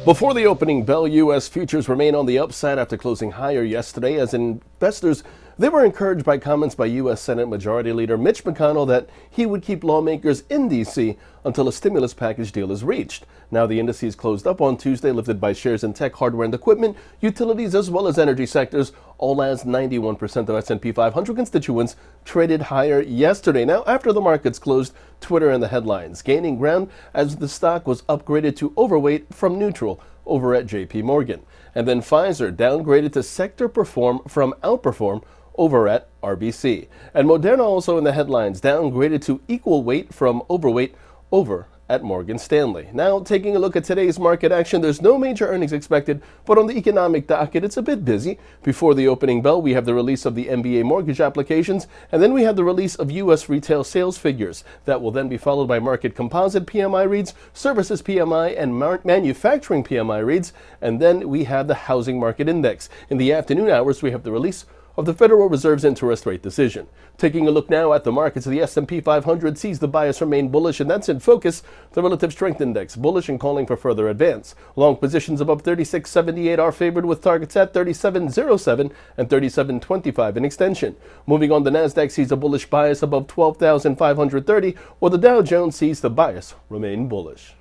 Before the opening bell, U.S. futures remain on the upside after closing higher yesterday as investors they were encouraged by comments by U.S. Senate Majority Leader Mitch McConnell that he would keep lawmakers in D.C. until a stimulus package deal is reached. Now the indices closed up on Tuesday, lifted by shares in tech, hardware and equipment, utilities as well as energy sectors, all as 91% of S&P 500 constituents traded higher yesterday. Now after the markets closed, Twitter in the headlines, gaining ground as the stock was upgraded to overweight from neutral over at J.P. Morgan. And then Pfizer downgraded to sector perform from outperform over at RBC. And Moderna also in the headlines, downgraded to equal weight from overweight over at Morgan Stanley. Now, taking a look at today's market action, there's no major earnings expected, but on the economic docket, it's a bit busy. Before the opening bell, we have the release of the MBA mortgage applications, and then we have the release of U.S. retail sales figures. That will then be followed by market composite PMI reads, services PMI, and manufacturing PMI reads, and then we have the housing market index. In the afternoon hours, we have the release of the Federal Reserve's interest rate decision. Taking a look now at the markets, the S&P 500 sees the bias remain bullish, and that's in focus. The relative strength index bullish and calling for further advance. Long positions above 36.78 are favored with targets at 37.07 and 37.25 in extension. Moving on, the Nasdaq sees a bullish bias above 12,530, while the Dow Jones sees the bias remain bullish.